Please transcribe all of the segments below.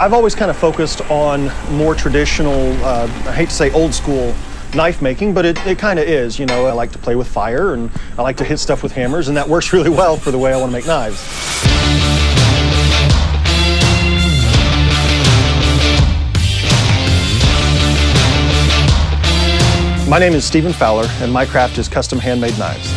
I've always kind of focused on more traditional, I hate to say old school knife making, but it kind of is. You know, I like to play with fire and I like to hit stuff with hammers, and that works really well for the way I want to make knives. My name is Stephen Fowler, and my craft is custom handmade knives.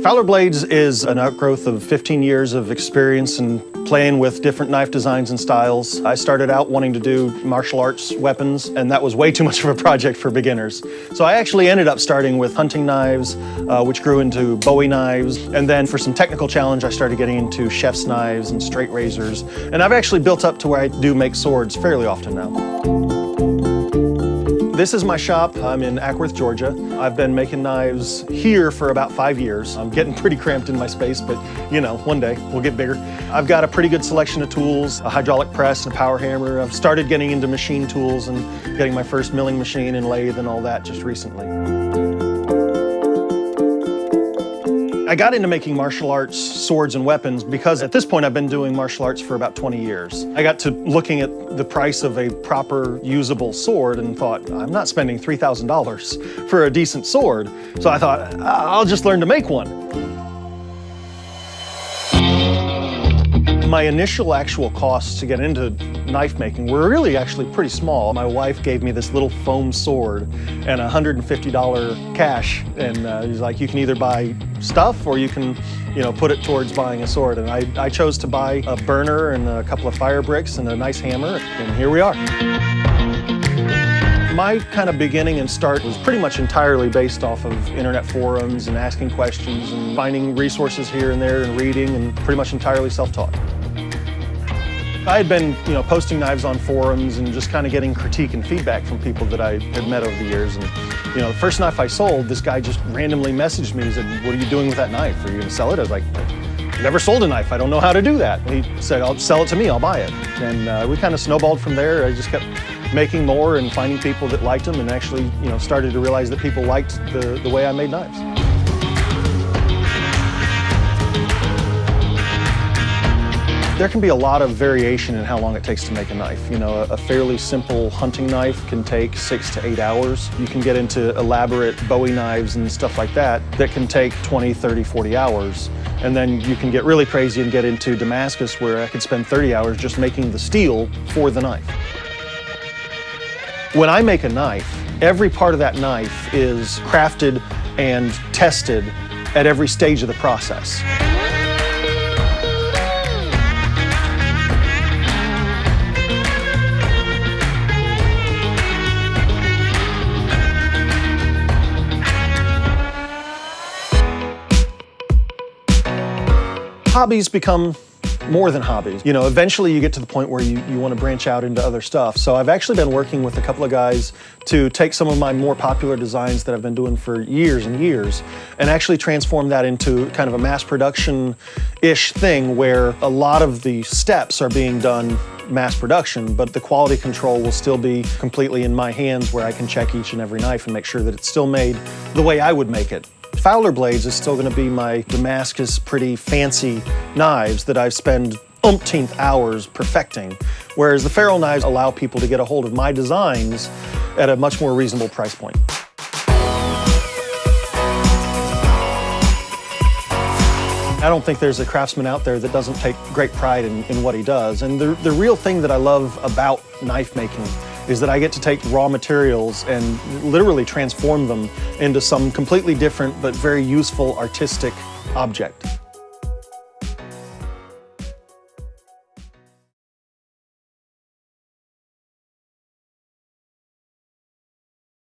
Fowler Blades is an outgrowth of 15 years of experience in playing with different knife designs and styles. I started out wanting to do martial arts weapons, and that was way too much of a project for beginners. So I actually ended up starting with hunting knives, which grew into Bowie knives. And then for some technical challenge, I started getting into chef's knives and straight razors. And I've actually built up to where I do make swords fairly often now. This is my shop. I'm in Ackworth, Georgia. I've been making knives here for about 5 years. I'm getting pretty cramped in my space, but you know, one day we'll get bigger. I've got a pretty good selection of tools, a hydraulic press and a power hammer. I've started getting into machine tools and getting my first milling machine and lathe and all that just recently. I got into making martial arts swords and weapons because at this point I've been doing martial arts for about 20 years. I got to looking at the price of a proper usable sword and thought, I'm not spending $3,000 for a decent sword. So I thought, I'll just learn to make one. My initial actual costs to get into knife making were really actually pretty small. My wife gave me this little foam sword and $150 cash, and he's like, you can either buy stuff or you can, you know, put it towards buying a sword. And I chose to buy a burner and a couple of fire bricks and a nice hammer, and here we are. My kind of beginning and start was pretty much entirely based off of internet forums and asking questions and finding resources here and there and reading, and pretty much entirely self-taught. I had been, you know, posting knives on forums and just kind of getting critique and feedback from people that I had met over the years. And, you know, the first knife I sold, this guy just randomly messaged me. He said, what are you doing with that knife? Are you going to sell it? I was like, I've never sold a knife. I don't know how to do that. And he said, I'll sell it to me. I'll buy it. And we kind of snowballed from there. I just kept making more and finding people that liked them, and actually, you know, started to realize that people liked the way I made knives. There can be a lot of variation in how long it takes to make a knife. You know, a fairly simple hunting knife can take 6 to 8 hours. You can get into elaborate Bowie knives and stuff like that can take 20, 30, 40 hours. And then you can get really crazy and get into Damascus, where I could spend 30 hours just making the steel for the knife. When I make a knife, every part of that knife is crafted and tested at every stage of the process. Hobbies become more than hobbies. You know, eventually you get to the point where you want to branch out into other stuff. So I've actually been working with a couple of guys to take some of my more popular designs that I've been doing for years and years and actually transform that into kind of a mass production-ish thing where a lot of the steps are being done mass production, but the quality control will still be completely in my hands, where I can check each and every knife and make sure that it's still made the way I would make it. Fowler Blades is still going to be my Damascus pretty fancy knives that I spend umpteenth hours perfecting, whereas the ferrule knives allow people to get a hold of my designs at a much more reasonable price point. I don't think there's a craftsman out there that doesn't take great pride in what he does. And the real thing that I love about knife making is that I get to take raw materials and literally transform them into some completely different but very useful artistic object.